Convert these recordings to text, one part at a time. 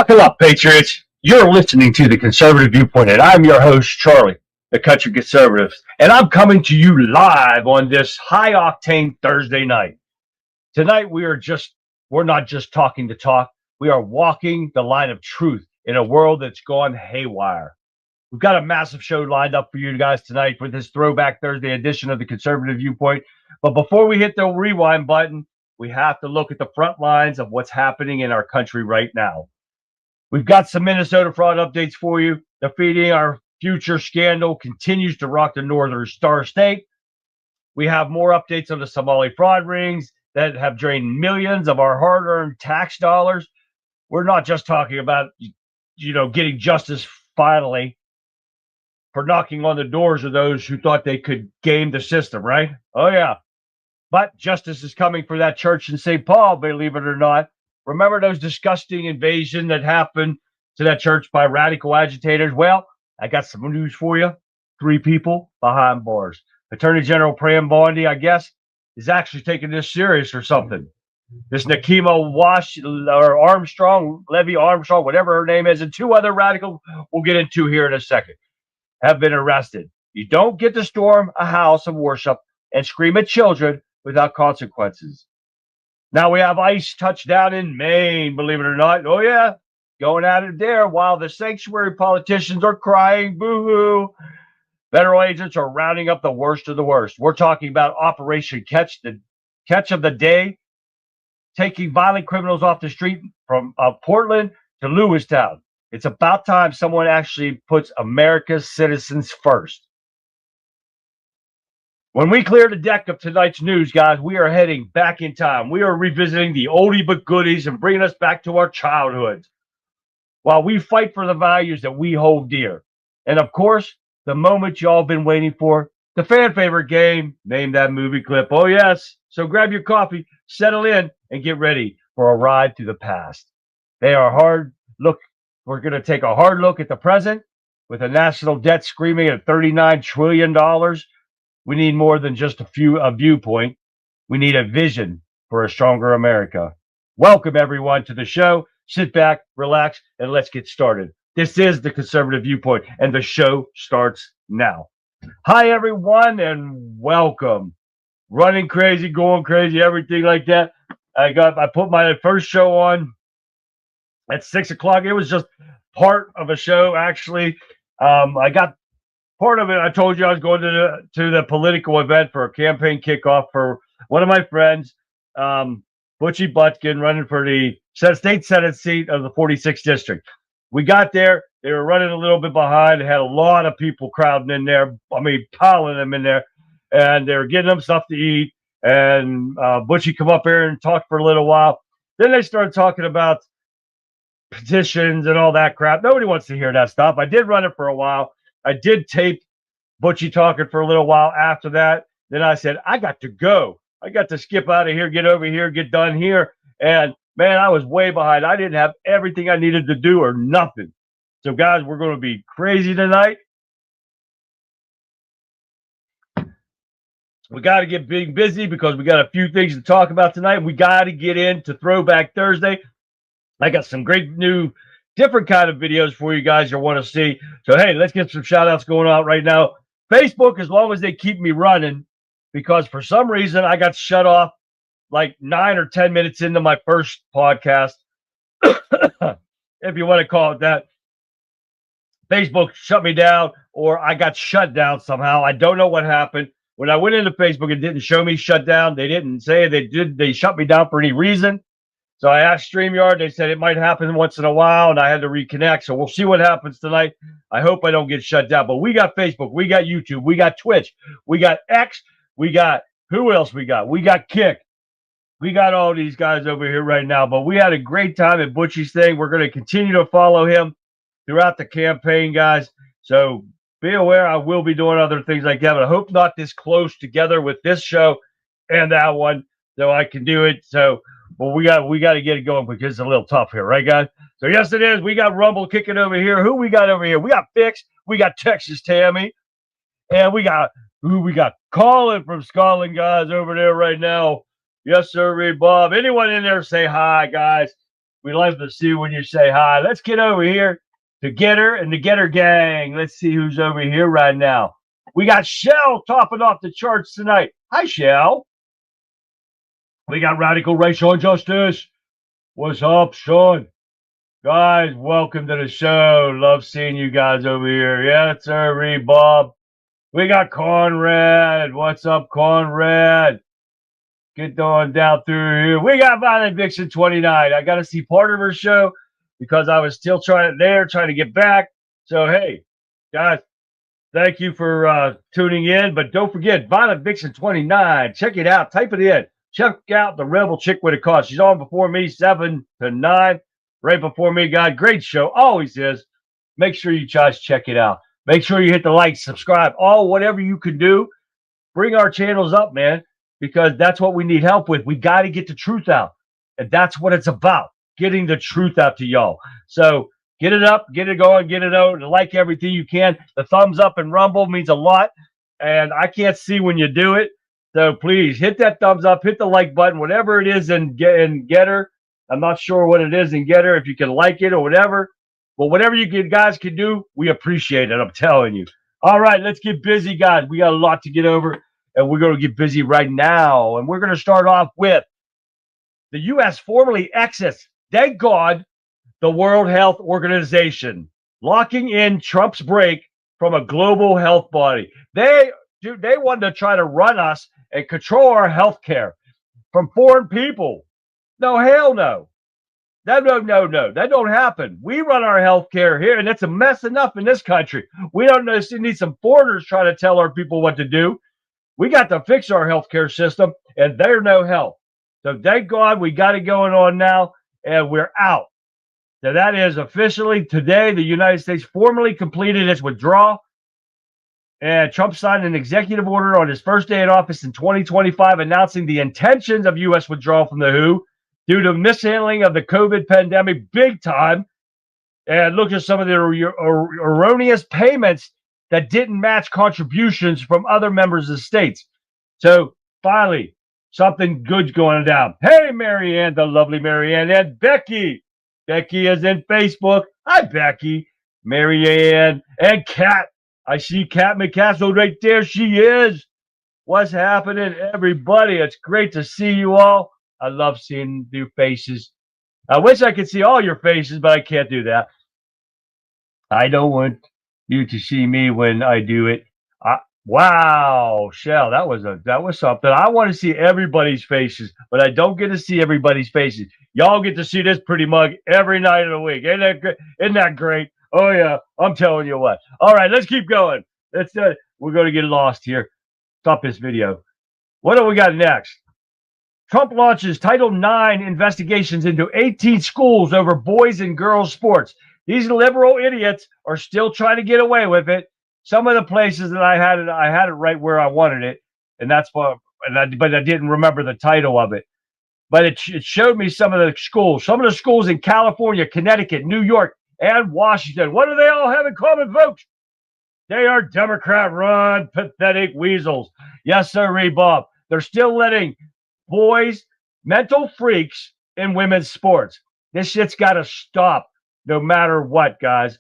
Buckle up, Patriots. You're listening to The Conservative Viewpoint, and I'm your host, Charlie, the Country Conservative. And I'm coming to you live on this high-octane Thursday night. Tonight, we're not just talking to talk. We are walking the line of truth in a world that's gone haywire. We've got a massive show lined up for you guys tonight for this Throwback Thursday edition of The Conservative Viewpoint. But before we hit the rewind button, we have to look at the front lines of what's happening in our country right now. We've got some Minnesota fraud updates for you. Defeating our future scandal continues to rock the northern Star State. We have more updates on the Somali fraud rings that have drained millions of our hard-earned tax dollars. We're not just talking about, getting justice finally for knocking on the doors of those who thought they could game the system, right? Oh, yeah. But justice is coming for that church in St. Paul, believe it or not. Remember those disgusting invasion that happened to that church by radical agitators? Well, I got some news for you. 3 people behind bars. Attorney General Pram Bondi, I guess, is actually taking this serious or something. This Nakima Levy Armstrong, whatever her name is, and 2 other radicals we'll get into here in a second, have been arrested. You don't get to storm a house of worship and scream at children without consequences. Now we have ICE touchdown in Maine, believe it or not. Oh, yeah, going at it there while the sanctuary politicians are crying boo-hoo. Federal agents are rounding up the worst of the worst. We're talking about Operation Catch of the Day, taking violent criminals off the street from Portland to Lewistown. It's about time someone actually puts America's citizens first. When we clear the deck of tonight's news, guys, we are heading back in time. We are revisiting the oldie but goodies and bringing us back to our childhoods while we fight for the values that we hold dear. And, of course, the moment y'all been waiting for, the fan favorite game, name that movie clip. Oh, yes. So grab your coffee, settle in, and get ready for a ride through the past. We're going to take a hard look at the present with a national debt screaming at $39 trillion. We need more than just a viewpoint. We need a vision for a stronger America. Welcome, everyone, to the show. Sit back, relax, and let's get started. This is The Conservative Viewpoint, and the show starts now. Hi, everyone, and welcome. Running crazy, going crazy, everything like that. I put my first show on at 6 o'clock. It was just part of a show, actually. I got part of it. I told you I was going to the political event for a campaign kickoff for one of my friends, Butchie Butkin, running for the state Senate seat of the 46th district. We got there. They were running a little bit behind. They had a lot of people crowding in there. Piling them in there. And they were getting them stuff to eat. And Butchie come up here and talked for a little while. Then they started talking about petitions and all that crap. Nobody wants to hear that stuff. I did run it for a while. I did tape Butchie talking for a little while after that. Then I said, I got to go. I got to skip out of here, get over here, get done here. And, man, I was way behind. I didn't have everything I needed to do or nothing. So, guys, we're going to be crazy tonight. We got to get big busy because we got a few things to talk about tonight. We got to get into Throwback Thursday. I got some great new different kind of videos for you guys you want to see. So, hey, let's get some shout outs going out right now. Facebook, as long as they keep me running, because for some reason I got shut off like 9 or 10 minutes into my first podcast, if you want to call it that. Facebook shut me down, or I got shut down somehow. I don't know what happened. When I went into Facebook, it didn't show me shut down. They didn't say they shut me down for any reason. So I asked StreamYard. They said it might happen once in a while, and I had to reconnect. So we'll see what happens tonight. I hope I don't get shut down. But we got Facebook. We got YouTube. We got Twitch. We got X. We got who else we got? We got Kick. We got all these guys over here right now. But we had a great time at Butchie's thing. We're going to continue to follow him throughout the campaign, guys. So be aware I will be doing other things like that. But I hope not this close together with this show and that one, so I can do it. So, but we got to get it going because it's a little tough here, right, guys? So, yes, it is. We got Rumble kicking over here. Who we got over here? We got Fix. We got Texas Tammy. And we got Colin from Scotland, guys, over there right now. Yes, sir, Bob. Anyone in there, say hi, guys. We love to see when you say hi. Let's get over here to Getter and the Getter gang. Let's see who's over here right now. We got Shell topping off the charts tonight. Hi, Shell. We got Radical Racial Injustice. What's up, Sean? Guys, welcome to the show. Love seeing you guys over here. Yes, sir, Bob. We got Conrad. What's up, Conrad? Get on down through here. We got Violent Vixen 29. I got to see part of her show because I was still trying to get back. So, hey, guys, thank you for tuning in. But don't forget, Violent Vixen 29. Check it out. Type it in. Check out the Rebel Chick with a Cause. She's on before me, 7 to 9. Right before me, guys. Great show. Always is. Make sure you guys check it out. Make sure you hit the like, subscribe, whatever you can do. Bring our channels up, man, because that's what we need help with. We got to get the truth out. And that's what it's about, getting the truth out to y'all. So get it up, get it going, get it out, and like everything you can. The thumbs up and rumble means a lot. And I can't see when you do it. So please hit that thumbs up, hit the like button, whatever it is in Getter. I'm not sure what it is in Getter, if you can like it or whatever. But whatever you guys can do, we appreciate it. I'm telling you. All right, let's get busy, guys. We got a lot to get over, and we're going to get busy right now. And we're going to start off with the U.S. formally exits, thank God, the World Health Organization, locking in Trump's break from a global health body. They wanted to try to run us and control our health care from foreign people. No, hell no. No. That don't happen. We run our health care here, and it's a mess enough in this country. We don't need some foreigners trying to tell our people what to do. We got to fix our health care system, and they're no help. So thank God we got it going on now, and we're out. So that is officially today, the United States formally completed its withdrawal, and Trump signed an executive order on his first day in office in 2025 announcing the intentions of U.S. withdrawal from the WHO due to mishandling of the COVID pandemic big time. And look at some of the erroneous payments that didn't match contributions from other members of the states. So finally, something good's going down. Hey, Marianne, the lovely Marianne, and Becky. Becky is in Facebook. Hi, Becky, Marianne, and Kat. I see Kat McCastle right there. She is. What's happening, everybody? It's great to see you all. I love seeing new faces. I wish I could see all your faces, but I can't do that. I don't want you to see me when I do it. Wow, Shell, that was something. I want to see everybody's faces, but I don't get to see everybody's faces. Y'all get to see this pretty mug every night of the week. Isn't that great? Oh yeah, I'm telling you what. All right, let's keep going. We're going to get lost here. Stop this video. What do we got next? Trump launches Title IX investigations into 18 schools over boys and girls sports. These liberal idiots are still trying to get away with it. Some of the places that I had it right where I wanted it, and that's why. But I didn't remember the title of it. But it showed me some of the schools. Some of the schools in California, Connecticut, New York, and Washington. What do they all have in common, folks? They are Democrat-run, pathetic weasels. Yes, sir, Bob. They're still letting boys, mental freaks in women's sports. This shit's got to stop no matter what, guys.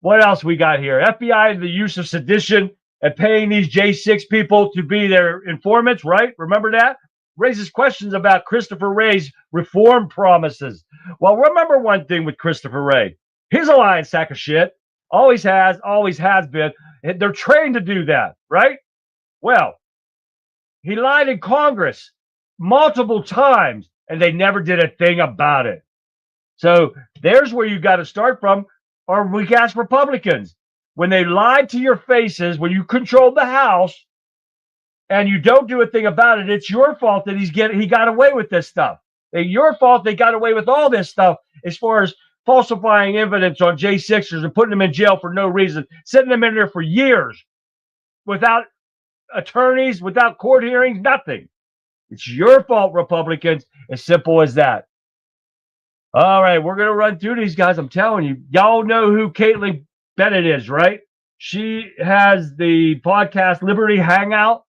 What else we got here? FBI, the use of sedition and paying these J6 people to be their informants, right? Remember that? Raises questions about Christopher Wray's reform promises. Well, remember one thing with Christopher Wray. He's a lying sack of shit. Always has been. They're trained to do that, right? Well, he lied in Congress multiple times, and they never did a thing about it. So there's where you got to start from, or weak-ass Republicans. When they lied to your faces, when you controlled the House, and you don't do a thing about it, it's your fault that he got away with this stuff. It's your fault they got away with all this stuff as far as falsifying evidence on J6ers and putting them in jail for no reason, sitting them in there for years without attorneys, without court hearings, nothing. It's your fault, Republicans. As simple as that. All right, we're going to run through these guys. I'm telling you, y'all know who Caitlin Bennett is, right? She has the podcast Liberty Hangout.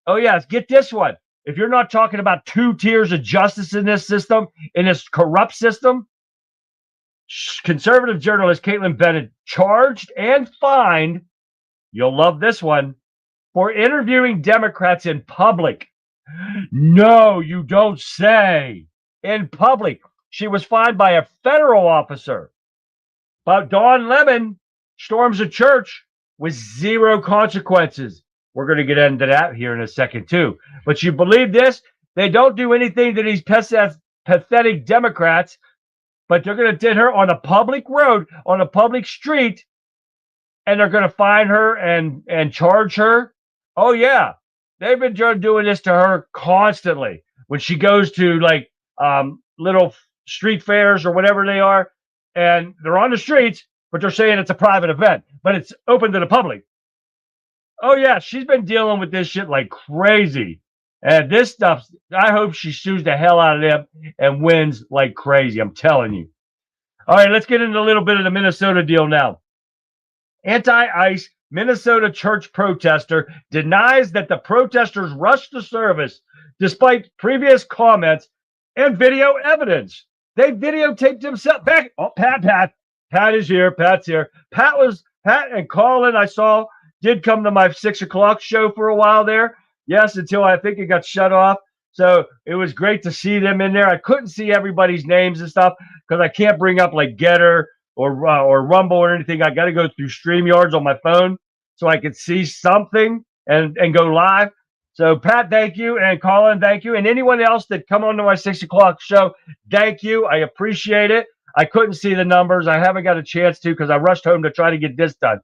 Oh, yes, get this one. If you're not talking about 2 tiers of justice in this system, in this corrupt system, Conservative journalist Caitlin Bennett charged and fined, you'll love this one, for interviewing Democrats in public. No, you don't say. In public. She was fined by a federal officer. But Dawn Lemon storms a church with zero consequences. We're going to get into that here in a second, too. But you believe this? They don't do anything to these pathetic Democrats, but they're going to get her on a public road, on a public street, and they're going to fine her and charge her. Oh, yeah. They've been doing this to her constantly. When she goes to, like, little street fairs or whatever they are, and they're on the streets, but they're saying it's a private event, but it's open to the public. Oh, yeah, she's been dealing with this shit like crazy. And this stuff, I hope she sues the hell out of them and wins like crazy. I'm telling you. All right, let's get into a little bit of the Minnesota deal now. Anti-ICE Minnesota church protester denies that the protesters rushed the service despite previous comments and video evidence. They videotaped themselves back. Oh, Pat is here. Pat's here. Pat and Colin, I saw, did come to my 6 o'clock show for a while there. Yes, until I think it got shut off. So it was great to see them in there. I couldn't see everybody's names and stuff because I can't bring up like Getter or Rumble or anything. I got to go through StreamYards on my phone so I could see something and go live. So Pat, thank you, and Colin, thank you, and anyone else that come on to my 6 o'clock show, thank you. I appreciate it. I couldn't see the numbers. I haven't got a chance to because I rushed home to try to get this done.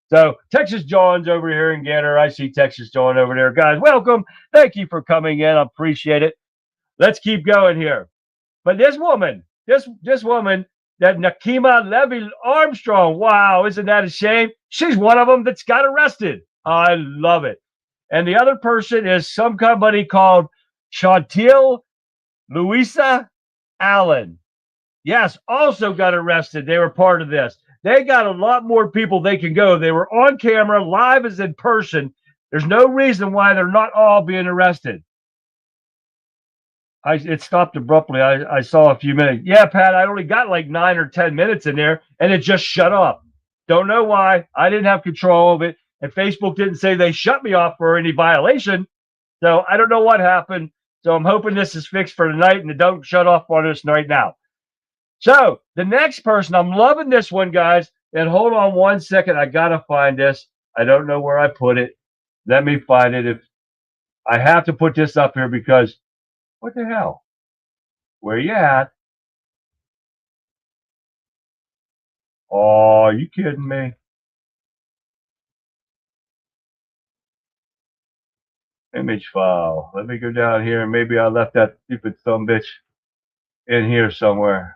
So Texas John's over here in Getter. I see Texas John over there. Guys, welcome. Thank you for coming in. I appreciate it. Let's keep going here. But this woman, this woman, that Nakima Levy Armstrong, wow, isn't that a shame? She's one of them that's got arrested. I love it. And the other person is somebody called Chantil Louisa Allen. Yes, also got arrested. They were part of this. They got a lot more people they can go. They were on camera, live as in person. There's no reason why they're not all being arrested. It stopped abruptly. I saw a few minutes. Yeah, Pat, I only got like 9 or 10 minutes in there, and it just shut off. Don't know why. I didn't have control of it, and Facebook didn't say they shut me off for any violation. So I don't know what happened. So I'm hoping this is fixed for tonight, and it don't shut off on us right now. So the next person, I'm loving this one, guys. And hold on 1 second. I got to find this. I don't know where I put it. Let me find it. If I have to put this up here because what the hell? Where you at? Oh, are you kidding me? Image file. Let me go down here and maybe I left that stupid sumbitch in here somewhere.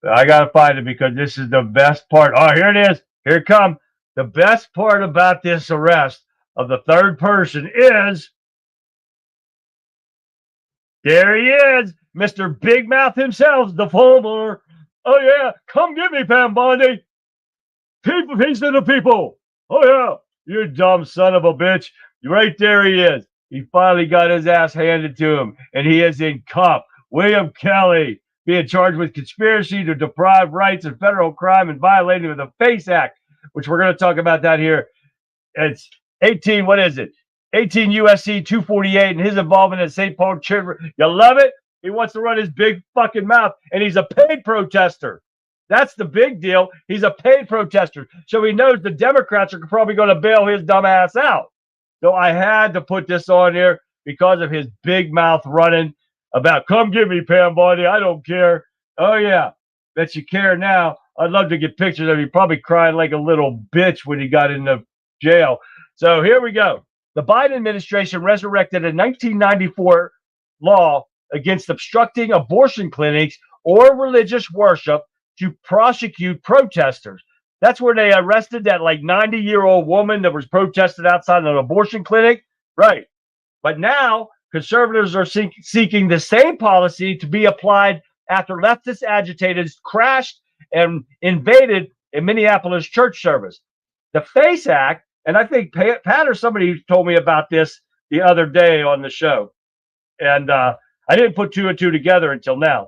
I got to find it because this is the best part. Oh, here it is. Here it comes. The best part about this arrest of the third person is, there he is, Mr. Big Mouth himself, the former. Oh, yeah. Come get me, Pam Bondi. Peace to the people. Oh, yeah. You dumb son of a bitch. Right there he is. He finally got his ass handed to him, and he is in cuff. William Kelly, being charged with conspiracy to deprive rights and federal crime and violating of the FACE Act, which we're going to talk about that here. It's 18, what is it? 18 USC 248 and his involvement in St. Paul Church. You love it? He wants to run his big fucking mouth, and he's a paid protester. That's the big deal. He's a paid protester. So he knows the Democrats are probably going to bail his dumb ass out. So I had to put this on here because of his big mouth running about, come get me, Pam Bondi. I don't care. Oh, yeah. Bet you care now. I'd love to get pictures of him. He probably cried like a little bitch when he got in the jail. So here we go. The Biden administration resurrected a 1994 law against obstructing abortion clinics or religious worship to prosecute protesters. That's where they arrested that like 90-year-old woman that was protesting outside an abortion clinic. Right. But now conservatives are seeking the same policy to be applied after leftist agitators crashed and invaded a Minneapolis church service. The FACE Act, and I think Pat or somebody told me about this the other day on the show, and I didn't put two and two together until now.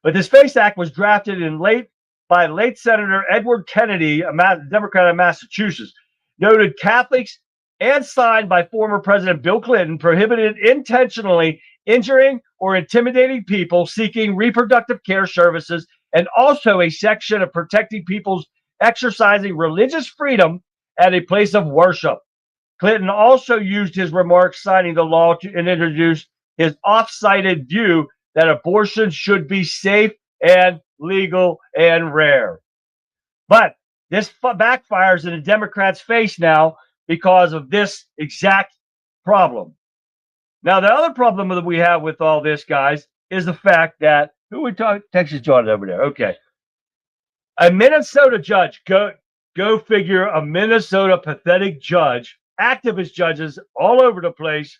But this FACE Act was drafted by late Senator Edward Kennedy, a Democrat of Massachusetts, noted Catholics, and signed by former President Bill Clinton, prohibited intentionally injuring or intimidating people seeking reproductive care services, and also a section of protecting people's exercising religious freedom at a place of worship. Clinton also used his remarks signing the law to introduce his oft-cited view that abortion should be safe and legal and rare. But this backfires in the Democrats' face now because of this exact problem. Now, the other problem that we have with all this, guys, is the fact that Texas John over there. Okay. A Minnesota judge, go figure, a Minnesota pathetic judge, activist judges all over the place,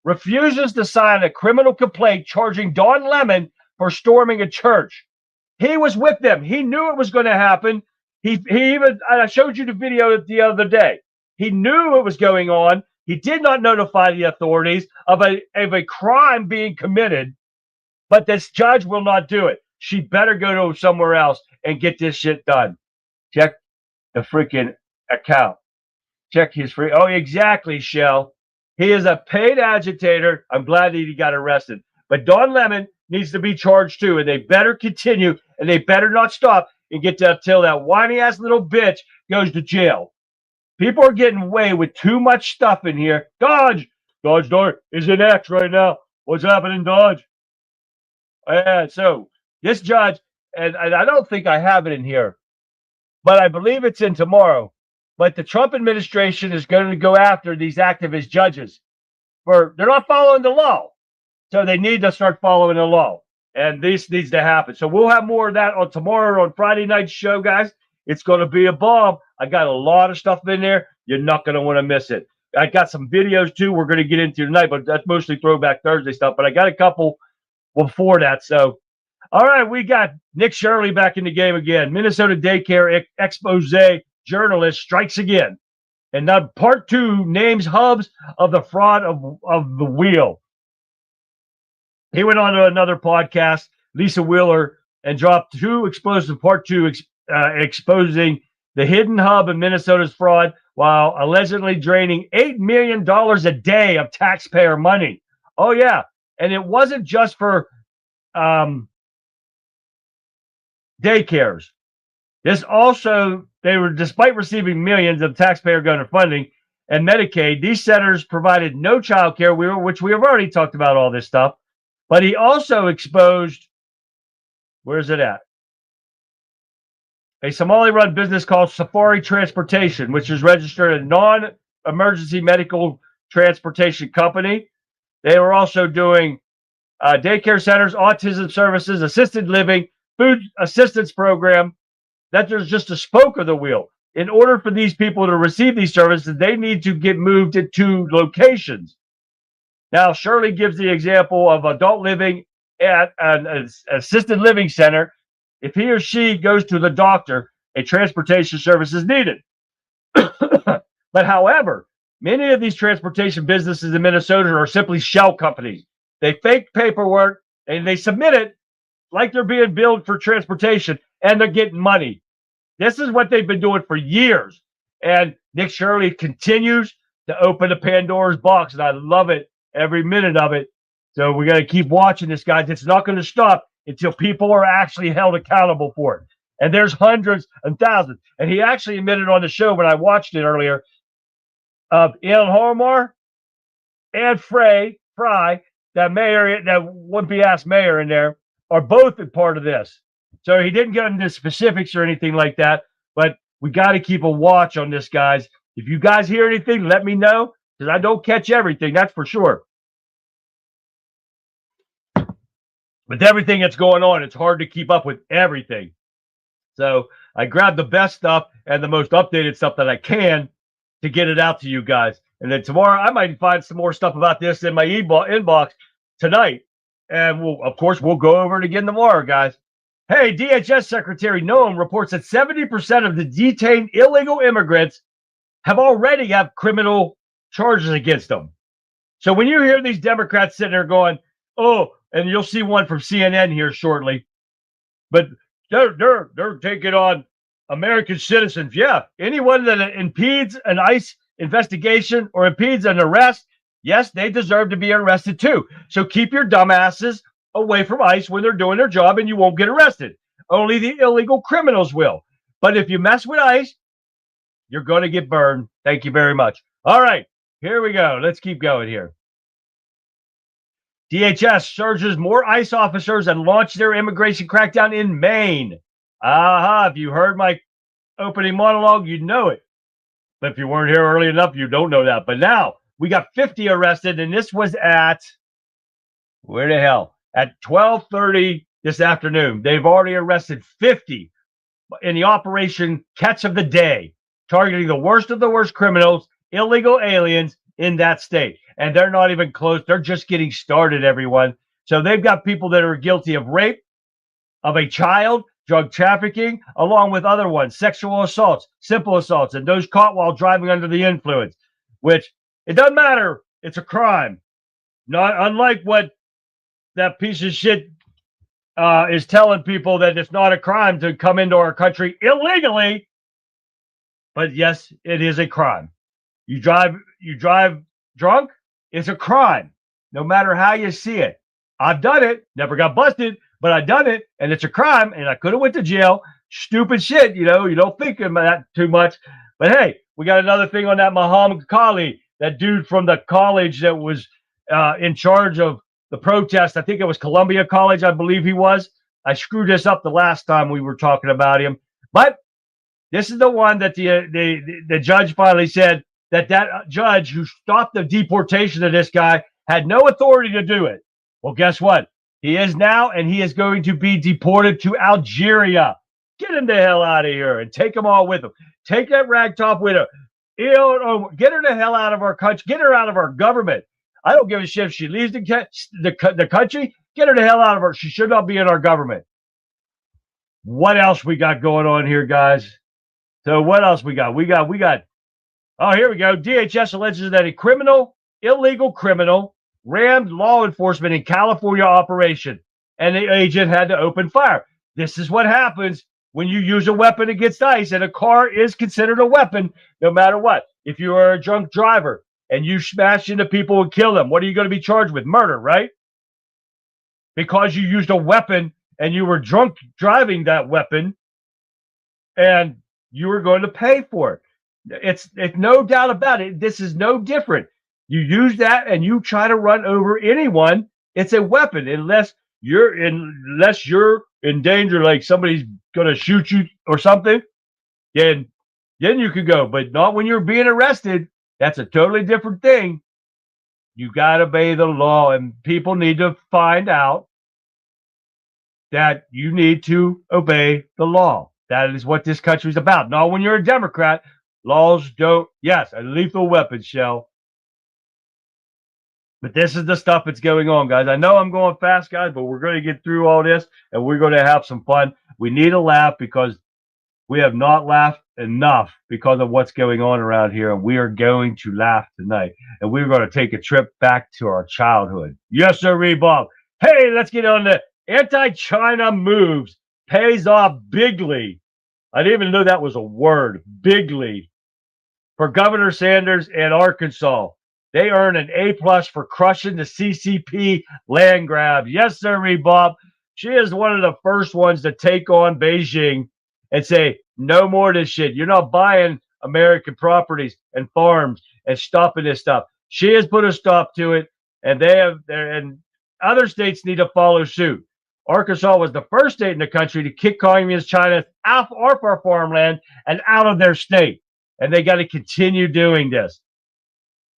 refuses to sign a criminal complaint charging Don Lemon for storming a church. He was with them. He knew it was going to happen. He even, I showed you the video the other day. He knew it was going on. He did not notify the authorities of a crime being committed, but this judge will not do it. She better go to somewhere else and get this shit done. Check the freaking account. Check his free. Oh, exactly, Shell. He is a paid agitator. I'm glad that he got arrested. But Don Lemon needs to be charged too, and they better continue, and they better not stop and get to till that whiny-ass little bitch goes to jail. People are getting away with too much stuff in here. Dodge is in X right now. What's happening, Dodge? And so this judge, and I don't think I have it in here, but I believe it's in tomorrow. But the Trump administration is going to go after these activist judges they're not following the law. So they need to start following the law. And this needs to happen. So we'll have more of that on tomorrow on Friday night's show, guys. It's going to be a bomb. I got a lot of stuff in there. You're not going to want to miss it. I got some videos too we're going to get into tonight, but that's mostly Throwback Thursday stuff. But I got a couple before that. So, all right, we got Nick Shirley back in the game again. Minnesota daycare expose journalist strikes again. And now part 2 names hubs of the fraud of the wheel. He went on to another podcast, Lisa Wheeler, and dropped 2 explosive part 2 exposing the hidden hub of Minnesota's fraud while allegedly draining $8 million a day of taxpayer money. Oh, yeah. And it wasn't just for daycares. This also, despite receiving millions of taxpayer donor funding and Medicaid, these centers provided no child care, which we have already talked about all this stuff. But he also exposed, where's it at? A Somali-run business called Safari Transportation, which is registered a non-emergency medical transportation company. They were also doing daycare centers, autism services, assisted living, food assistance program. That there's just a spoke of the wheel. In order for these people to receive these services, they need to get moved to 2 locations. Now, Shirley gives the example of adult living at an assisted living center. If he or she goes to the doctor, a transportation service is needed. But however, many of these transportation businesses in Minnesota are simply shell companies. They fake paperwork and they submit it like they're being billed for transportation, and they're getting money. This is what they've been doing for years. And Nick Shirley continues to open the Pandora's box, and I love it, every minute of it. So we got to keep watching this, guys. It's not going to stop until people are actually held accountable for it. And there's hundreds and thousands. And he actually admitted on the show when I watched it earlier of Ian Harmar and Fry, that mayor, that would-be ass mayor in there, are both a part of this. So he didn't get into specifics or anything like that, but we got to keep a watch on this, guys. If you guys hear anything, let me know, because I don't catch everything, that's for sure. With everything that's going on, it's hard to keep up with everything. So I grabbed the best stuff and the most updated stuff that I can to get it out to you guys. And then tomorrow, I might find some more stuff about this in my inbox tonight. And we'll go over it again tomorrow, guys. Hey, DHS Secretary Noam reports that 70% of the detained illegal immigrants already have criminal charges against them. So when you hear these Democrats sitting there going, oh, and you'll see one from CNN here shortly, but they're taking on American citizens. Yeah, anyone that impedes an ICE investigation or impedes an arrest, yes, they deserve to be arrested too. So keep your dumbasses away from ICE when they're doing their job, and you won't get arrested. Only the illegal criminals will. But if you mess with ICE, you're going to get burned. Thank you very much. All right, here we go. Let's keep going here. DHS surges more ICE officers and launch their immigration crackdown in Maine. Aha, if you heard my opening monologue, you know it. But if you weren't here early enough, you don't know that. But now we got 50 arrested, and this was at, where the hell? At 12:30 this afternoon. They've already arrested 50 in the Operation Catch of the Day, targeting the worst of the worst criminals, illegal aliens in that state. And they're not even close. They're just getting started, everyone. So they've got people that are guilty of rape, of a child, drug trafficking, along with other ones, sexual assaults, simple assaults, and those caught while driving under the influence, which it doesn't matter. It's a crime. Not unlike what that piece of shit is telling people, that it's not a crime to come into our country illegally. But yes, it is a crime. You drive drunk, it's a crime, no matter how you see it. I've done it, never got busted, but I done it, and it's a crime, and I could have went to jail. Stupid shit, you know. You don't think about that too much. But hey, we got another thing on that Muhammad Kali, that dude from the college that was in charge of the protest. I think it was Columbia College, I believe he was. I screwed this up the last time we were talking about him. But this is the one that the judge finally said that judge who stopped the deportation of this guy had no authority to do it. Well, guess what? He is now, and he is going to be deported to Algeria. Get him the hell out of here and take them all with him. Take that ragtop with him. Get her the hell out of our country. Get her out of our government. I don't give a shit if she leaves the country. Get her the hell out of her. She should not be in our government. What else we got going on here, guys? So what else we got? We got. Oh, here we go. DHS alleges that a illegal criminal rammed law enforcement in California operation, and the agent had to open fire. This is what happens when you use a weapon against ICE, and a car is considered a weapon no matter what. If you are a drunk driver and you smash into people and kill them, what are you going to be charged with? Murder, right? Because you used a weapon and you were drunk driving that weapon, and you were going to pay for it. It's no doubt about it. This is no different. You use that and you try to run over anyone, it's a weapon, unless you're in danger, like somebody's gonna shoot you or something, then you could go, but not when you're being arrested. That's a totally different thing. You gotta obey the law, and people need to find out that you need to obey the law. That is what this country is about. Not when you're a Democrat. Laws don't. Yes, a lethal weapon, shell. But this is the stuff that's going on, guys. I know I'm going fast, guys, but we're going to get through all this, and we're going to have some fun. We need a laugh, because we have not laughed enough because of what's going on around here, and we are going to laugh tonight. And we're going to take a trip back to our childhood. Yes, sir, Bob. Hey, let's get on the anti-China moves. Pays off bigly. I didn't even know that was a word. Bigly. For Governor Sanders and Arkansas. They earn an A+ for crushing the CCP land grab. Yes, sir, Bob. She is one of the first ones to take on Beijing and say, no more of this shit. You're not buying American properties and farms and stopping this stuff. She has put a stop to it, and and other states need to follow suit. Arkansas was the first state in the country to kick communist China off our farmland and out of their state. And they got to continue doing this.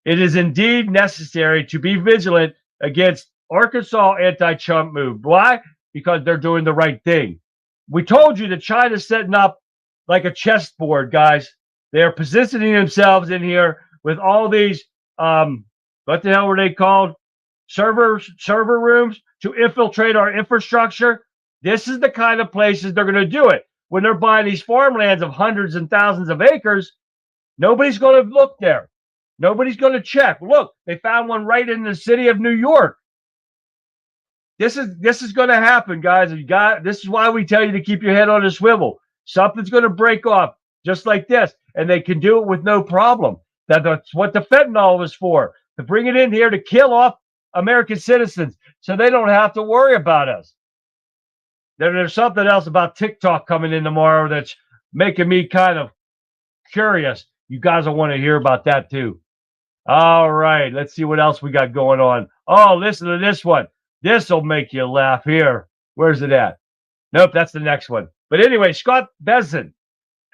It is indeed necessary to be vigilant against Arkansas anti-Trump move. Why? Because they're doing the right thing. We told you that China's setting up like a chessboard, guys. They are positioning themselves in here with all these, what the hell were they called? Server rooms to infiltrate our infrastructure. This is the kind of places they're going to do it. When they're buying these farmlands of hundreds and thousands of acres, nobody's going to look there. Nobody's going to check. Look, they found one right in the city of New York. This is going to happen, guys. This is why we tell you to keep your head on a swivel. Something's going to break off just like this, and they can do it with no problem. That's what the fentanyl is for, to bring it in here to kill off American citizens so they don't have to worry about us. There's something else about TikTok coming in tomorrow that's making me kind of curious. You guys will want to hear about that too. All right, let's see what else we got going on. Oh, listen to this one. This will make you laugh here. Where's it at? Nope, that's the next one. But anyway, Scott Bessent,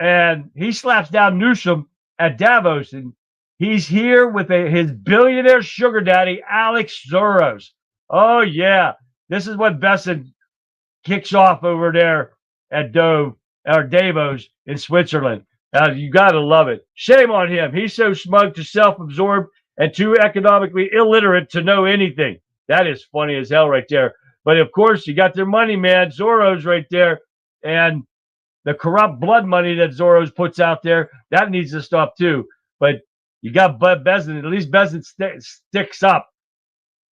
and he slaps down Newsom at Davos, and he's here with his billionaire sugar daddy, Alex Soros. Oh, yeah. This is what Bessent kicks off over there at Davos in Switzerland. You got to love it. Shame on him. He's so smug, too self-absorbed, and too economically illiterate to know anything. That is funny as hell right there. But, of course, you got their money, man. Soros right there. And the corrupt blood money that Soros puts out there, that needs to stop too. But you got Bessent. At least Bessent sticks up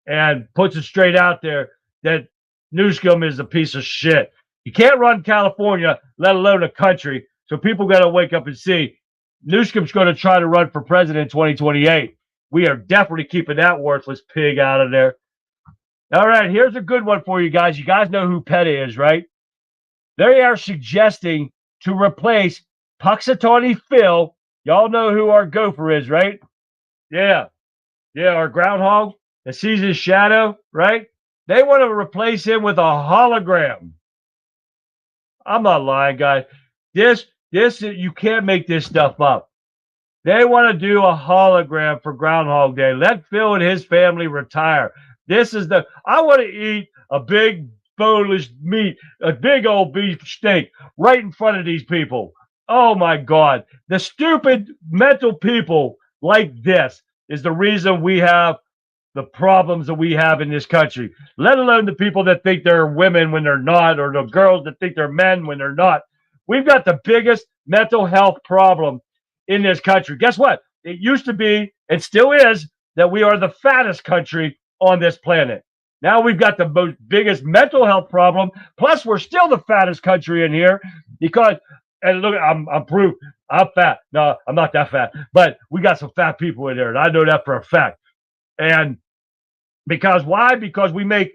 and puts it straight out there that Newsom is a piece of shit. You can't run California, let alone a country. So people got to wake up and see Newsom's going to try to run for president in 2028. We are definitely keeping that worthless pig out of there. All right, here's a good one for you guys. You guys know who PETA is, right? They are suggesting to replace Puxatawny Phil. Y'all know who our gopher is, right? Yeah, our groundhog that sees his shadow, right? They want to replace him with a hologram. I'm not lying, guys. This you can't make this stuff up. They want to do a hologram for Groundhog Day. Let Phil and his family retire. I want to eat a big boneless meat, a big old beef steak right in front of these people. Oh my God. The stupid mental people like this is the reason we have the problems that we have in this country, let alone the people that think they're women when they're not, or the girls that think they're men when they're not. We've got the biggest mental health problem in this country. Guess what? It used to be, and still is, that we are the fattest country on this planet. Now we've got the biggest mental health problem. Plus, we're still the fattest country in here because, and look, I'm proof. I'm fat. No, I'm not that fat. But we got some fat people in there, and I know that for a fact. And why? Because we make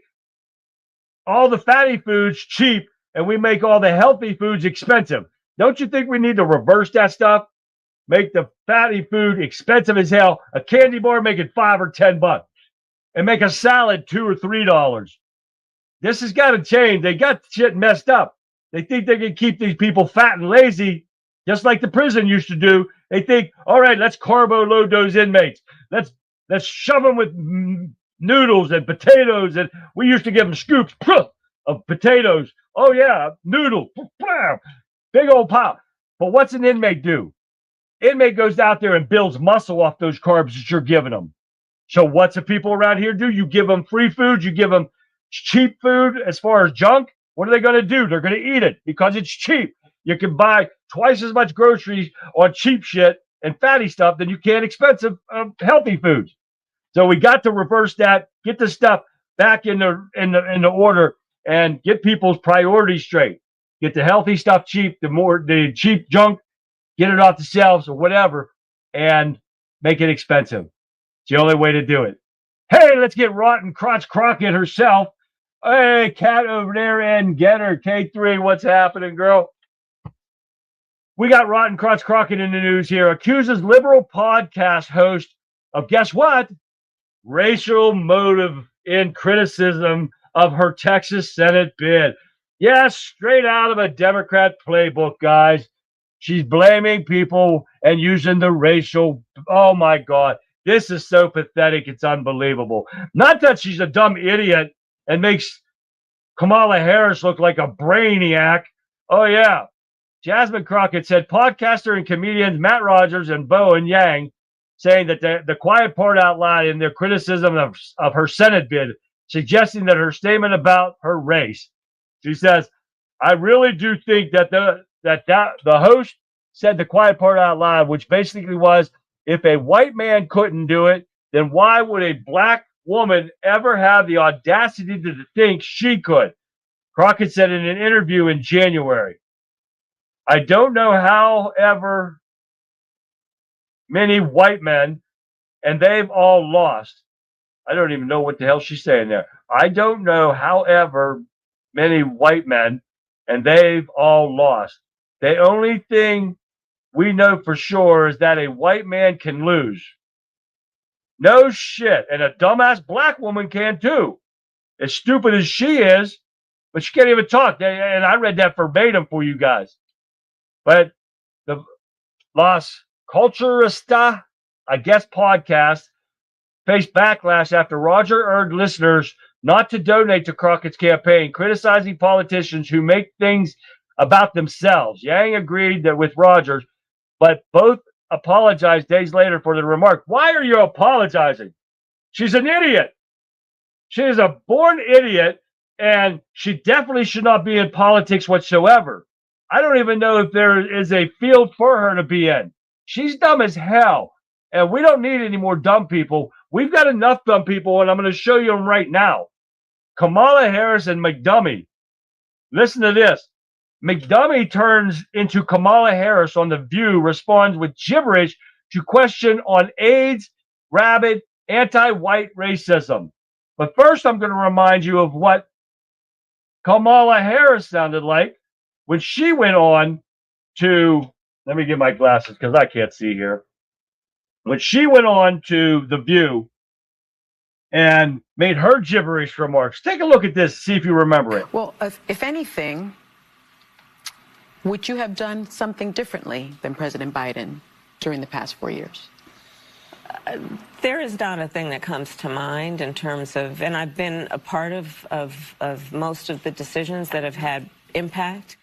all the fatty foods cheap, and we make all the healthy foods expensive. Don't you think we need to reverse that stuff? Make the fatty food expensive as hell. A candy bar, make it $5 or $10. And make a salad $2 or $3. This has got to change. They got shit messed up. They think they can keep these people fat and lazy, just like the prison used to do. They think, all right, let's carbo load those inmates. Let's shove them with noodles and potatoes. And we used to give them scoops of potatoes. Oh yeah, noodles, big old pop. But what's an inmate do? Inmate goes out there and builds muscle off those carbs that you're giving them. So what's the people around here do? You give them free food. You give them cheap food as far as junk. What are they going to do? They're going to eat it because it's cheap. You can buy twice as much groceries on cheap shit and fatty stuff than you can expensive healthy foods. So we got to reverse that, get the stuff back in the order, and get people's priorities straight. Get the healthy stuff cheap, the cheap junk, get it off the shelves or whatever, and make it expensive. It's the only way to do it. Hey, let's get Rotten Crotch Crockett herself. Hey, cat over there and get her. K3, what's happening, girl? We got Rotten Crotch Crockett in the news here. Accuses liberal podcast host of, guess what? Racial motive in criticism of her Texas Senate bid. Yes, straight out of a Democrat playbook, guys. She's blaming people and using the racial. Oh, my God. This is so pathetic. It's unbelievable. Not that she's a dumb idiot and makes Kamala Harris look like a brainiac. Oh, yeah. Jasmine Crockett said podcaster and comedians Matt Rogers and Bowen Yang saying that the quiet part out loud in their criticism of her Senate bid, suggesting that her statement about her race. She says, I really do think that the host said the quiet part out loud, which basically was, if a white man couldn't do it, then why would a black woman ever have the audacity to think she could? Crockett said in an interview in January, I don't know however many white men, and they've all lost. I don't even know what the hell she's saying there. I don't know however many white men, and they've all lost. The only thing we know for sure is that a white man can lose. No shit. And a dumbass black woman can too. As stupid as she is, but she can't even talk. And I read that verbatim for you guys. But the Las Culturista, I guess, podcast faced backlash after Roger urged listeners not to donate to Crockett's campaign, criticizing politicians who make things about themselves. Yang agreed that with Rogers, but both apologized days later for the remark. Why are you apologizing? She's an idiot. She is a born idiot, and she definitely should not be in politics whatsoever. I don't even know if there is a field for her to be in. She's dumb as hell, and we don't need any more dumb people. We've got enough dumb people, and I'm going to show you them right now. Kamala Harris and McDummy. Listen to this. McDummy turns into Kamala Harris on The View, responds with gibberish to question on AIDS, rabid, anti-white racism. But first, I'm going to remind you of what Kamala Harris sounded like when she went on to, let me get my glasses because I can't see here. When she went on to The View and made her gibberish remarks. Take a look at this, see if you remember it. Well, if anything, would you have done something differently than President Biden during the past 4 years? There is not a thing that comes to mind in terms of, and I've been a part of most of the decisions that have had impact.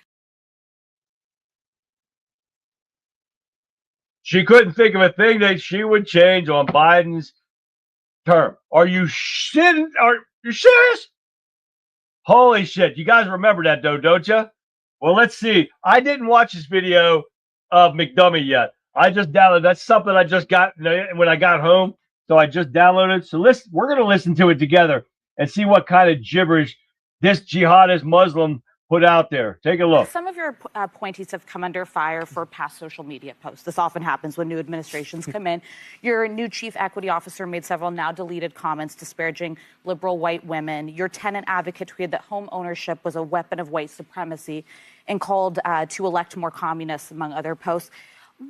She couldn't think of a thing that she would change on Biden's term. Are you shitting? Are you serious? Holy shit. You guys remember that though, don't you? Well, let's see. I didn't watch this video of McDummy yet. I just downloaded. That's something I just got when I got home. So I just downloaded. So we're going to listen to it together and see what kind of gibberish this jihadist Muslim put out there. Take a look. Some of your appointees have come under fire for past social media posts. This often happens when new administrations come in. Your new chief equity officer made several now deleted comments disparaging liberal white women. Your tenant advocate tweeted that home ownership was a weapon of white supremacy and called to elect more communists, among other posts.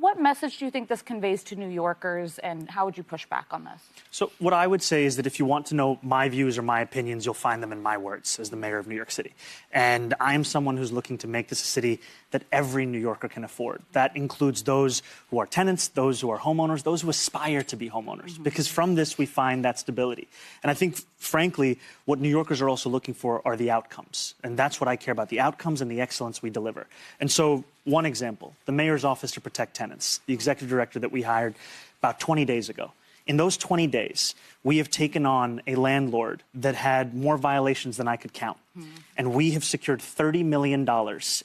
What message do you think this conveys to New Yorkers, and how would you push back on this? So what I would say is that if you want to know my views or my opinions, you'll find them in my words as the mayor of New York City. And I'm someone who's looking to make this a city that every New Yorker can afford. That includes those who are tenants, those who are homeowners, those who aspire to be homeowners. Because from this, we find that stability. And I think, frankly, what New Yorkers are also looking for are the outcomes. And that's what I care about, the outcomes and the excellence we deliver. And so one example, the mayor's office to protect tenants, the executive director that we hired about 20 days ago. In those 20 days, we have taken on a landlord that had more violations than I could count. And we have secured $30 million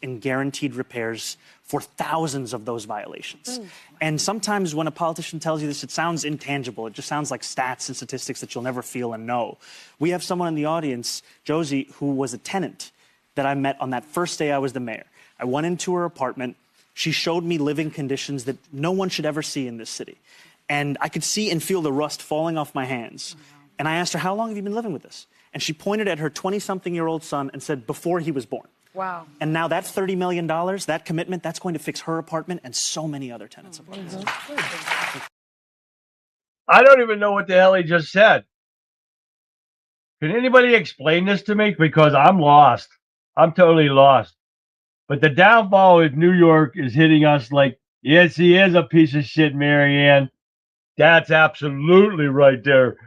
in guaranteed repairs for thousands of those violations. And sometimes when a politician tells you this, it sounds intangible. It just sounds like stats and statistics that you'll never feel and know. We have someone in the audience, Josie, who was a tenant that I met on that first day I was the mayor. I went into her apartment. She showed me living conditions that no one should ever see in this city. And I could see and feel the rust falling off my hands. And I asked her, how long have you been living with this? And she pointed at her 20-something-year-old son and said, before he was born. Wow. And now that $30 million, that commitment, that's going to fix her apartment and so many other tenants' apartments. I don't even know what the hell he just said. Can anybody explain this to me? Because I'm lost. I'm totally lost. But the downfall of New York is hitting us like, yes, he is a piece of shit, Marianne. That's absolutely right there.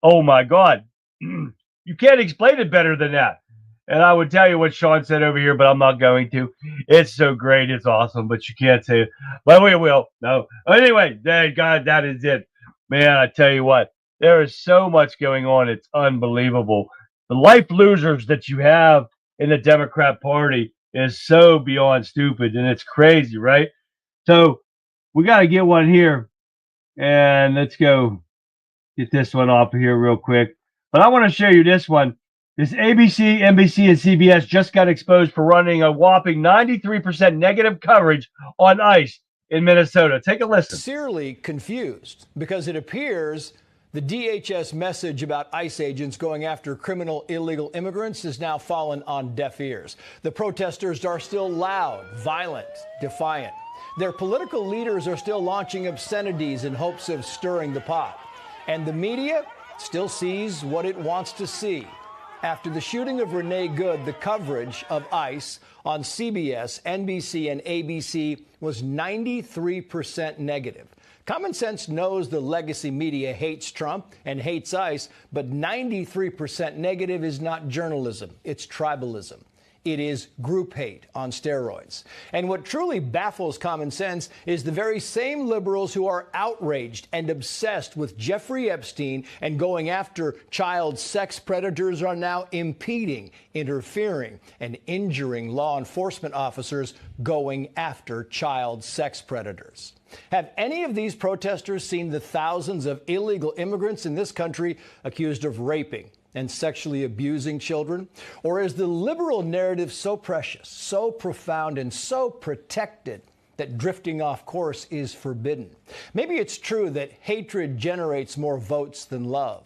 Oh, my God. You can't explain it better than that. And I would tell you what Sean said over here, but I'm not going to. It's so great. It's awesome, but you can't say it. But we will. No. Anyway, God, that is it. Man, I tell you what, there is so much going on. It's unbelievable. The life losers that you have in the Democrat Party is so beyond stupid, and it's crazy, right? So we got to get one here. And let's go get this one off of here real quick. But I want to show you this one. This ABC, NBC, and CBS just got exposed for running a whopping 93% negative coverage on ICE in Minnesota. Take a listen. Sincerely confused because it appears the DHS message about ICE agents going after criminal illegal immigrants has now fallen on deaf ears. The protesters are still loud, violent, defiant. Their political leaders are still launching obscenities in hopes of stirring the pot. And the media still sees what it wants to see. After the shooting of Renee Good, the coverage of ICE on CBS, NBC, and ABC was 93% negative. Common sense knows the legacy media hates Trump and hates ICE, but 93% negative is not journalism. It's tribalism. It is group hate on steroids. And what truly baffles common sense is the very same liberals who are outraged and obsessed with Jeffrey Epstein and going after child sex predators are now impeding, interfering, and injuring law enforcement officers going after child sex predators. Have any of these protesters seen the thousands of illegal immigrants in this country accused of raping and sexually abusing children? Or is the liberal narrative so precious, so profound, and so protected that drifting off course is forbidden? Maybe it's true that hatred generates more votes than love.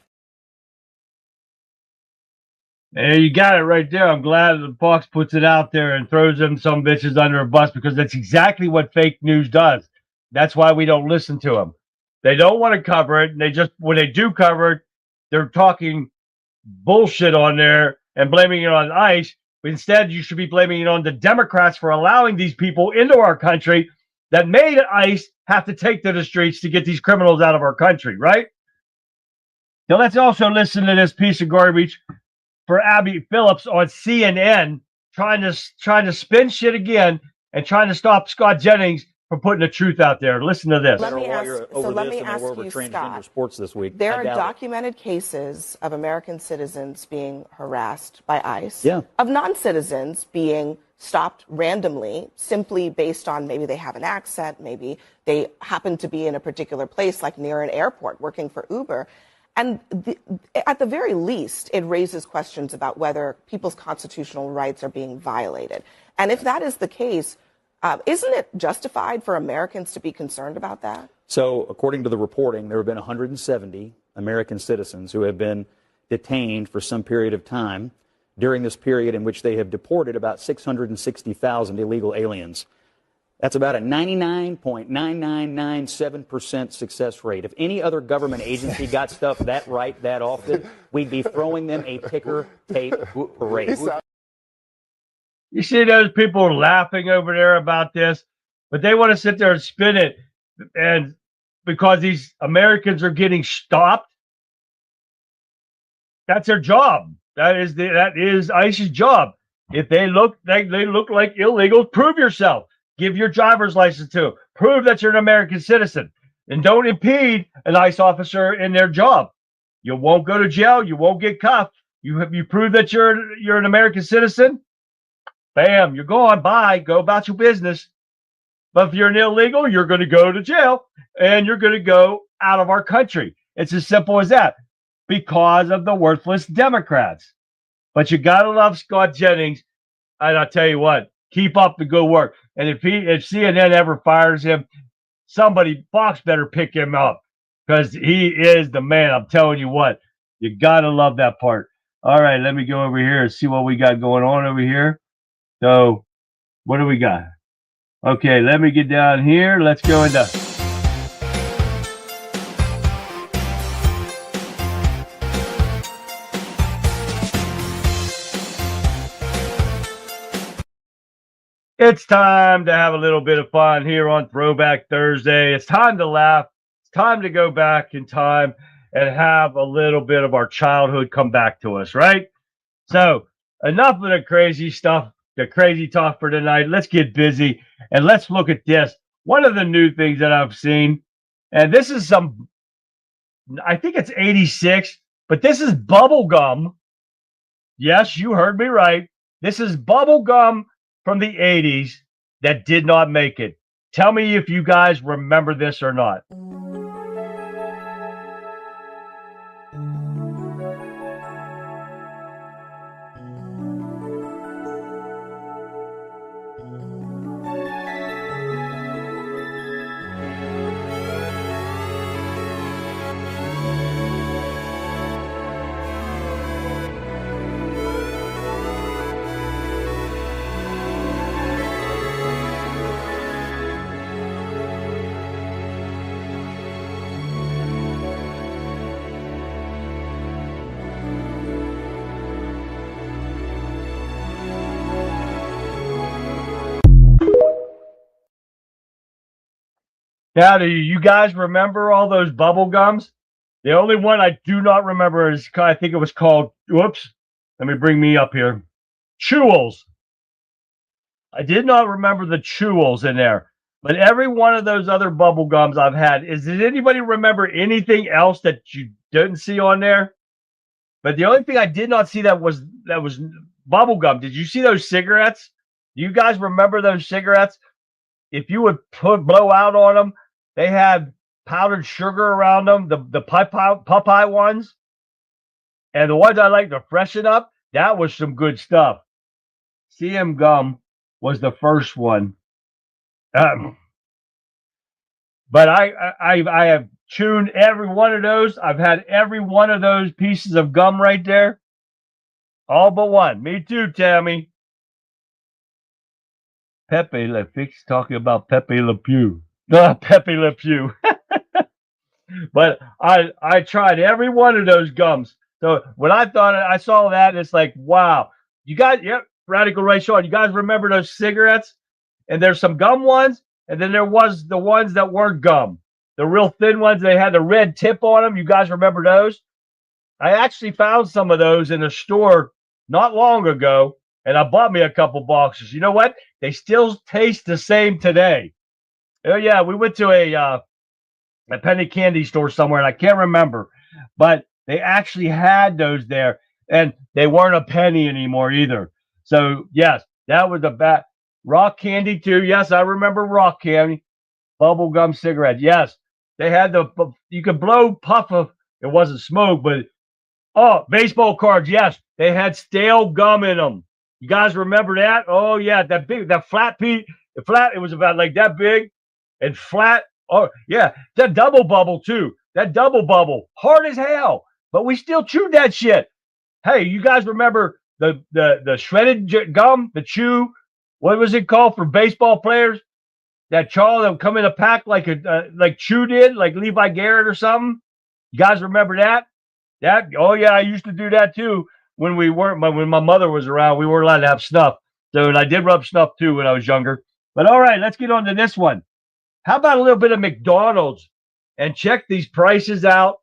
Hey, you got it right there. I'm glad that Fox puts it out there and throws them some bitches under a bus, because that's exactly what fake news does. That's why we don't listen to them. They don't want to cover it. And they just, when they do cover it, they're talking bullshit on there and blaming it on ICE. But instead, you should be blaming it on the Democrats for allowing these people into our country that made ICE have to take to the streets to get these criminals out of our country, right? Now, let's also listen to this piece of garbage for Abby Phillips on CNN, trying to spin shit again and trying to stop Scott Jennings from putting the truth out there. Listen to this. Let me ask you, Scott, sports this week. There are documented cases of American citizens being harassed by ICE, of non-citizens being stopped randomly simply based on maybe they have an accent, maybe they happen to be in a particular place, like near an airport, working for Uber. And at the very least, it raises questions about whether people's constitutional rights are being violated. And if that is the case, isn't it justified for Americans to be concerned about that? So, according to the reporting, there have been 170 American citizens who have been detained for some period of time during this period in which they have deported about 660,000 illegal aliens. That's about a 99.9997% success rate. If any other government agency got stuff that right that often, we'd be throwing them a ticker tape parade. You see those people laughing over there about this, but they want to sit there and spin it. And because these Americans are getting stopped, that's their job. That is ICE's job. If they look like illegals, prove yourself. Give your driver's license to them. Prove that you're an American citizen. And don't impede an ICE officer in their job. You won't go to jail. You won't get cuffed. You prove that you're an American citizen. Bam, you're gone. Bye. Go about your business. But if you're an illegal, you're going to go to jail and you're going to go out of our country. It's as simple as that, because of the worthless Democrats. But you got to love Scott Jennings. And I'll tell you what, keep up the good work. And if CNN ever fires him, Fox better pick him up, because he is the man. I'm telling you what, you got to love that part. All right, let me go over here and see what we got going on over here. So, what do we got? Okay, let me get down here. Let's go into... It's time to have a little bit of fun here on Throwback Thursday. It's time to laugh. It's time to go back in time and have a little bit of our childhood come back to us, right? So, enough of the crazy stuff. The crazy talk for tonight. Let's get busy and let's look at this. One of the new things that I've seen, and this is I think it's 86, but this is bubble gum. Yes, you heard me right. This is bubble gum from the 80s that did not make it. Tell me if you guys remember this or not. Now, do you guys remember all those bubble gums? The only one I do not remember is, I think it was called, whoops, let me bring me up here, Chewels. I did not remember the Chewels in there, but every one of those other bubble gums I've had. Did anybody remember anything else that you didn't see on there? But the only thing I did not see that was bubble gum. Did you see those cigarettes? Do you guys remember those cigarettes? If you would blow out on them, they had powdered sugar around them, the Popeye ones. And the ones I like to freshen up, that was some good stuff. CM gum was the first one. But I have chewed every one of those. I've had every one of those pieces of gum right there. All but one. Me too, Tammy. Pepe Le Fix talking about Pepe Le Pew. Pepe Le Pew. But I tried every one of those gums. So when I saw that, it's like, wow. You guys, yep, Radical Ray Sean, you guys remember those cigarettes? And there's some gum ones, and then there was the ones that weren't gum. The real thin ones, they had the red tip on them. You guys remember those? I actually found some of those in a store not long ago, and I bought me a couple boxes. You know what? They still taste the same today. Oh, yeah, we went to a penny candy store somewhere, and I can't remember, but they actually had those there, and they weren't a penny anymore either. So, yes, that was the rock candy, too. Yes, I remember rock candy. Bubblegum cigarette. Yes, they had you could blow puff of, it wasn't smoke, but, baseball cards. Yes, they had stale gum in them. You guys remember that? Oh, yeah, that flat piece, it was about like that big and flat. Oh, yeah, that double bubble, too. That double bubble, hard as hell, but we still chewed that shit. Hey, you guys remember the shredded gum, the chew? What was it called for baseball players? That chaw that would come in a pack like Chew did, like Levi Garrett or something. You guys remember that? Oh yeah, I used to do that too when my mother was around. We weren't allowed to have snuff, so and I did rub snuff too when I was younger. But all right, let's get on to this one. How about a little bit of McDonald's, and check these prices out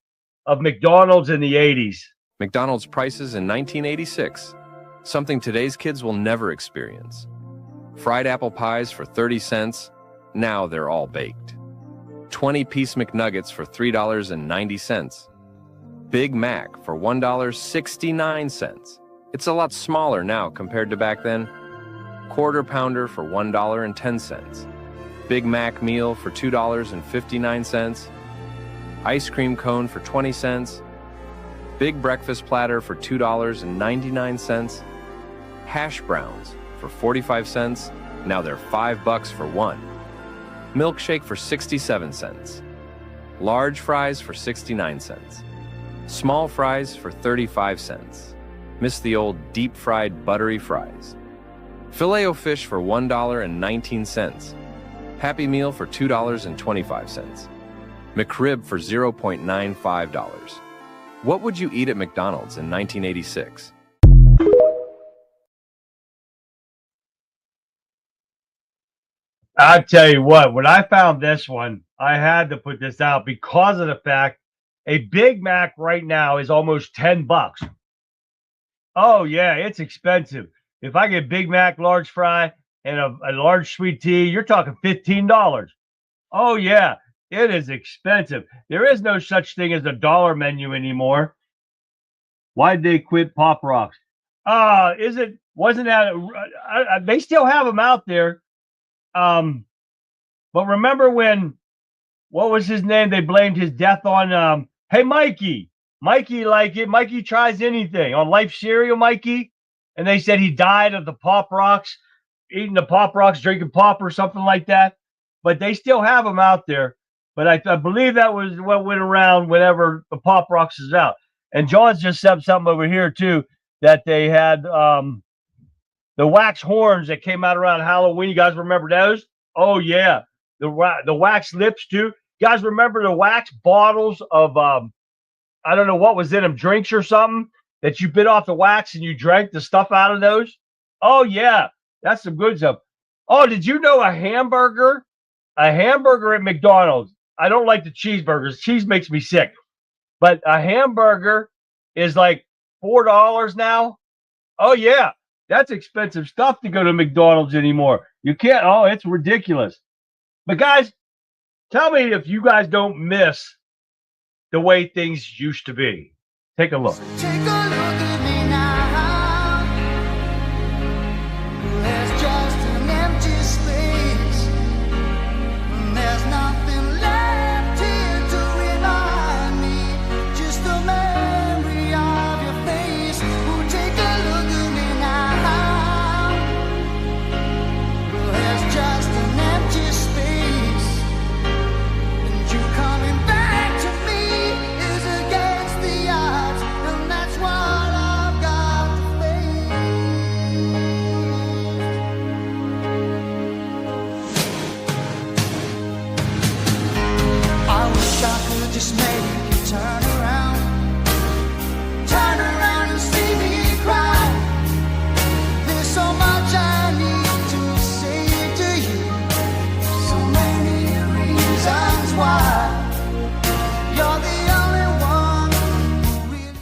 of McDonald's in the 80s. McDonald's prices in 1986, something today's kids will never experience. Fried apple pies for 30 cents, now they're all baked. 20-piece McNuggets for $3.90. Big Mac for $1.69. It's a lot smaller now compared to back then. Quarter Pounder for $1.10. Big Mac meal for $2.59. Ice cream cone for 20 cents. Big breakfast platter for $2.99. Hash browns for 45 cents. Now they're $5 for one. Milkshake for 67 cents. Large fries for 69 cents. Small fries for 35 cents. Miss the old deep-fried buttery fries. Filet-O-Fish for $1.19. Happy Meal for $2.25. McRib for $0.95. What would you eat at McDonald's in 1986? I'll tell you what, when I found this one, I had to put this out because of the fact a Big Mac right now is almost $10. Oh, yeah, it's expensive. If I get Big Mac, large fry, and a large sweet tea, you're talking $15. Oh, yeah, it is expensive. There is no such thing as a dollar menu anymore. Why'd they quit Pop Rocks? Wasn't that, they still have them out there. But remember when, what was his name? They blamed his death on, hey, Mikey like it. Mikey tries anything on Life Cereal, Mikey. And they said he died of the Pop Rocks, eating the Pop Rocks, drinking pop or something like that. But they still have them out there. But I believe that was what went around whenever the Pop Rocks is out. And John's just said something over here too, that they had, the wax horns that came out around Halloween. You guys remember those? Oh, yeah. The wax lips, too. You guys remember the wax bottles of, I don't know what was in them, drinks or something, that you bit off the wax and you drank the stuff out of those? Oh, yeah. That's some good stuff. Oh, did you know a hamburger a hamburger at McDonald's. I don't like the cheeseburgers. Cheese makes me sick. But a hamburger is like $4 now. Oh, yeah. That's expensive stuff to go to McDonald's anymore. You can't. Oh, it's ridiculous. But guys, tell me if you guys don't miss the way things used to be. Take a look. Take a look at me now. There's just an empty space. There's nothing left here to remind me. Just the memory of your face. Oh, take a look at me now. There's just an empty space. And you coming back to me is against the odds. And that's what I've got to face. I wish I could just make you turn around and see me cry. There's so much I need to say to you, so many reasons why. You're the only one who really.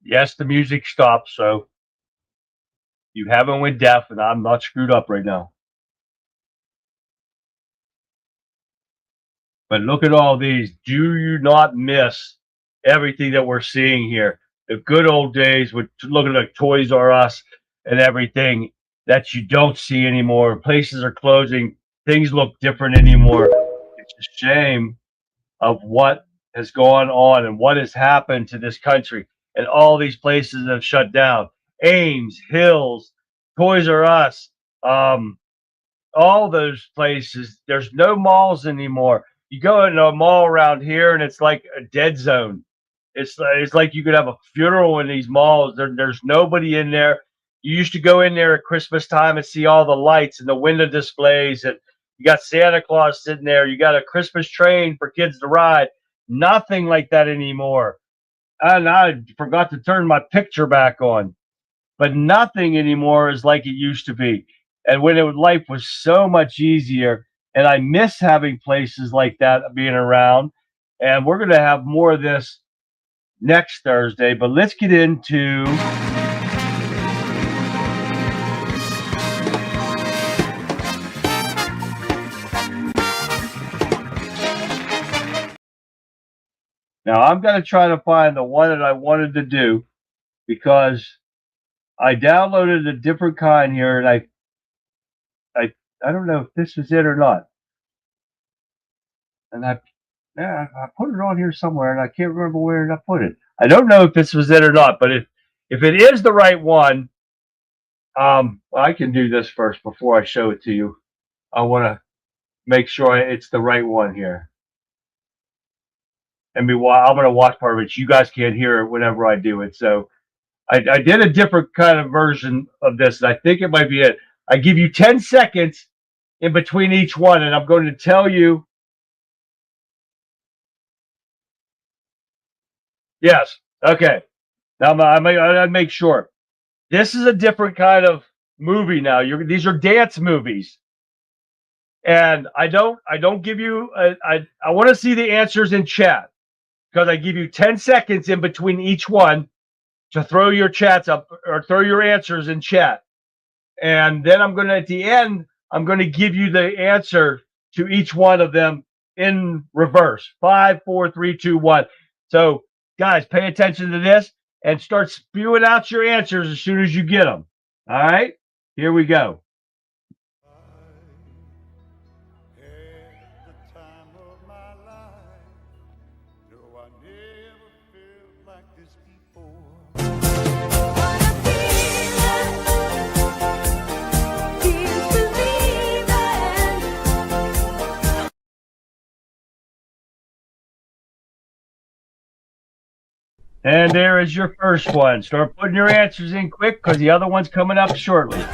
Yes, the music stopped, so you haven't went deaf, and I'm not screwed up right now. But look at all these. Do you not miss everything that we're seeing here? The good old days with looking at Toys R Us and everything that you don't see anymore. Places are closing. Things look different anymore. It's a shame of what has gone on and what has happened to this country. And all these places have shut down. Ames, Hills, Toys R Us, all those places. There's no malls anymore. You go into a mall around here and it's like a dead zone. It's like you could have a funeral in these malls. There's nobody in there. You used to go in there at Christmas time and see all the lights and the window displays, and you got Santa Claus sitting there. You got a Christmas train for kids to ride. Nothing like that anymore. And I forgot to turn my picture back on. But nothing anymore is like it used to be. And life was so much easier. And I miss having places like that being around. And we're going to have more of this next Thursday. But let's get into now. I'm going to try to find the one that I wanted to do because I downloaded a different kind here, and I don't know if this is it or not. And I put it on here somewhere, and I can't remember where I put it. I don't know if this was it or not, but if it is the right one, well, I can do this first before I show it to you. I want to make sure it's the right one here. I mean, well, I'm going to watch part of it. You guys can't hear it whenever I do it. So I did a different kind of version of this, and I think it might be it. I give you 10 seconds in between each one, and I'm going to tell you. Yes. Okay. Now I make sure. This is a different kind of movie now. These are dance movies. And I don't give you I want to see the answers in chat, because I give you 10 seconds in between each one to throw your chats up or throw your answers in chat. And then I'm going to, at the end, I'm going to give you the answer to each one of them in reverse. 5, 4, 3, 2, 1. So guys, pay attention to this and start spewing out your answers as soon as you get them. All right, here we go. And there is your first one. Start putting your answers in quick, because the other one's coming up shortly.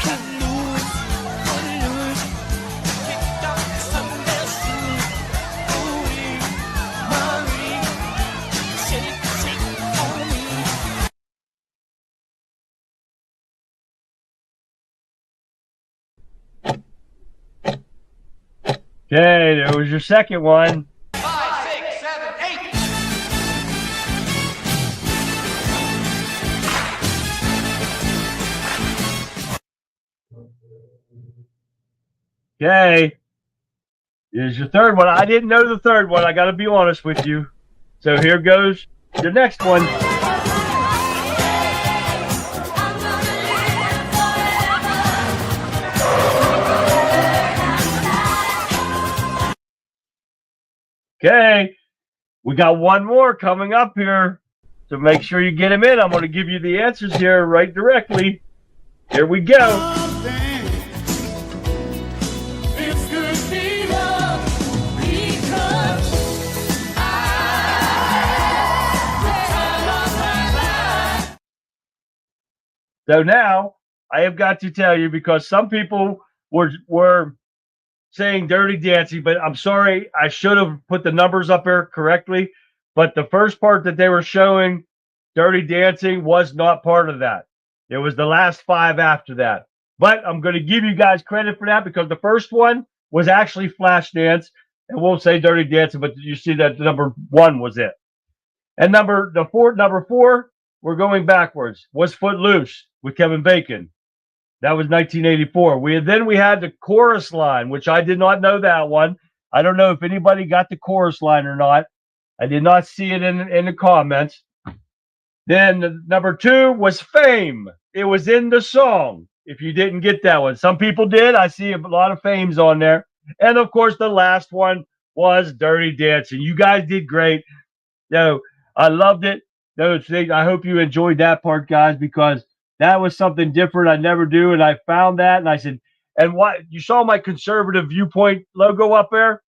Okay, there was your second one. 5, 6, 7, 8. Okay. Here's your third one. I didn't know the third one. I got to be honest with you. So here goes your next one. Okay. We got one more coming up here. So make sure you get them in. I'm going to give you the answers here right directly. Here we go. So now I have got to tell you, because some people were saying Dirty Dancing, but I'm sorry, I should have put the numbers up there correctly. But the first part that they were showing, Dirty Dancing, was not part of that. It was the last 5 after that. But I'm going to give you guys credit for that, because the first one was actually Flashdance, and we'll say Dirty Dancing, but you see that number 1 was it. And number 4, we're going backwards, was Footloose with Kevin Bacon. That was 1984. We had the chorus line, which I did not know that one. I don't know if anybody got the chorus line or not. I did not see it in the comments. Then number 2 was Fame. It was in the song. If you didn't get that one, some people did. I see a lot of Fames on there. And of course, the last one was Dirty Dancing. You guys did great. I loved it. I hope you enjoyed that part, guys, because that was something different I never do. And I found that, and I said, and what you saw my conservative viewpoint logo up there?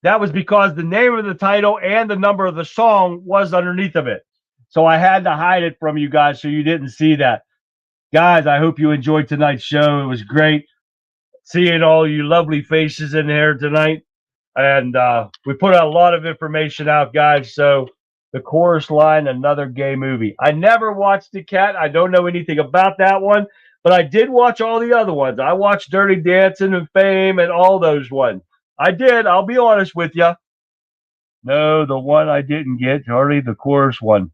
That was because the name of the title and the number of the song was underneath of it. So I had to hide it from you guys so you didn't see that. Guys, I hope you enjoyed tonight's show. It was great seeing all you lovely faces in here tonight. And we put a lot of information out, guys. So the chorus line, another gay movie. I never watched The Cat. I don't know anything about that one, but I did watch all the other ones. I watched Dirty Dancing and Fame and all those ones. I did. I'll be honest with you. No, the one I didn't get, Charlie, the chorus one.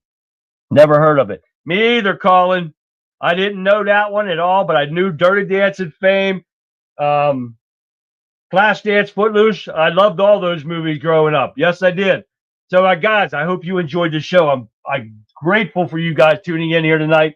Never heard of it. Me either, Colin. I didn't know that one at all, but I knew Dirty Dancing, Fame, Flashdance, Footloose. I loved all those movies growing up. Yes, I did. So, guys, I hope you enjoyed the show. I'm grateful for you guys tuning in here tonight.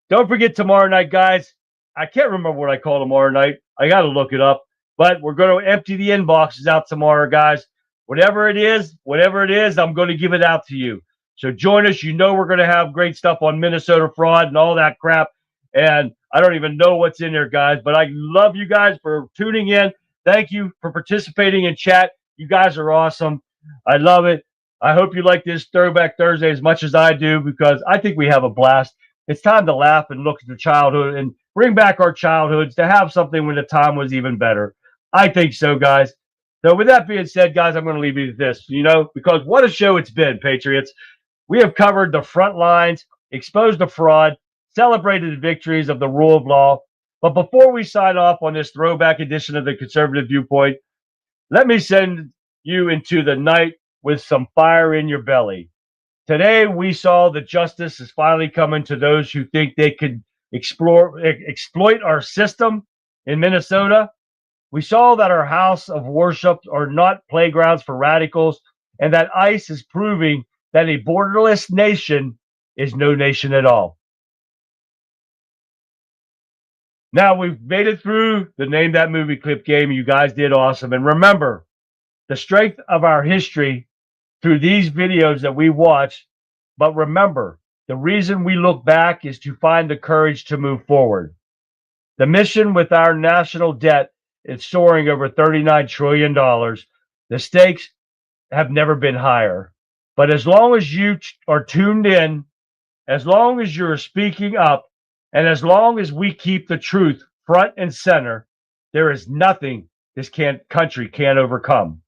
Don't forget tomorrow night, guys. I can't remember what I call tomorrow night. I got to look it up. But we're going to empty the inboxes out tomorrow, guys. Whatever it is, I'm going to give it out to you. So join us. You know we're going to have great stuff on Minnesota fraud and all that crap. And I don't even know what's in there, guys. But I love you guys for tuning in. Thank you for participating in chat. You guys are awesome. I love it. I hope you like this Throwback Thursday as much as I do, because I think we have a blast. It's time to laugh and look at the childhood and bring back our childhoods to have something when the time was even better. I think so, guys. So with that being said, guys, I'm going to leave you with this, because what a show it's been, Patriots. We have covered the front lines, exposed the fraud, celebrated the victories of the rule of law. But before we sign off on this throwback edition of the Conservative Viewpoint, let me send you into the night with some fire in your belly. Today, we saw that justice is finally coming to those who think they could exploit our system in Minnesota. We saw that our house of worship are not playgrounds for radicals, and that ICE is proving that a borderless nation is no nation at all. Now, we've made it through the Name That Movie clip game. You guys did awesome. And remember, the strength of our history through these videos that we watch. But remember, the reason we look back is to find the courage to move forward. The mission with our national debt is soaring over $39 trillion. The stakes have never been higher. But as long as you are tuned in, as long as you're speaking up, and as long as we keep the truth front and center, there is nothing this country can't overcome.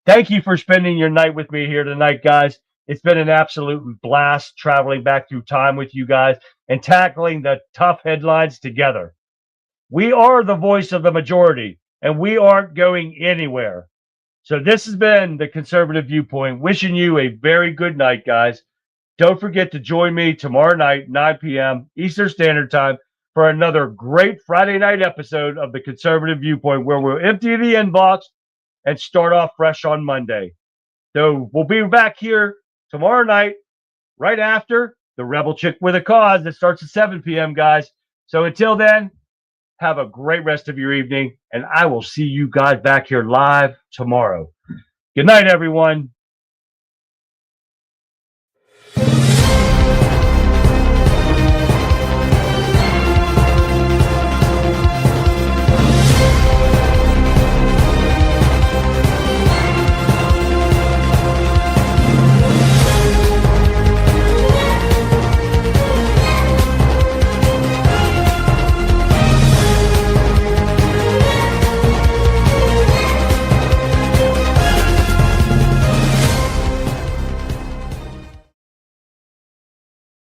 Thank you for spending your night with me here tonight, guys. It's been an absolute blast traveling back through time with you guys and tackling the tough headlines together. We are the voice of the majority. and we aren't going anywhere. So this has been the Conservative Viewpoint. Wishing you a very good night, guys. Don't forget to join me tomorrow night, 9 p.m. Eastern Standard Time, for another great Friday night episode of the Conservative Viewpoint, where we'll empty the inbox and start off fresh on Monday. So we'll be back here tomorrow night, right after the Rebel Chick with a Cause that starts at 7 p.m., guys. So until then, have a great rest of your evening, and I will see you guys back here live tomorrow. Good night, everyone.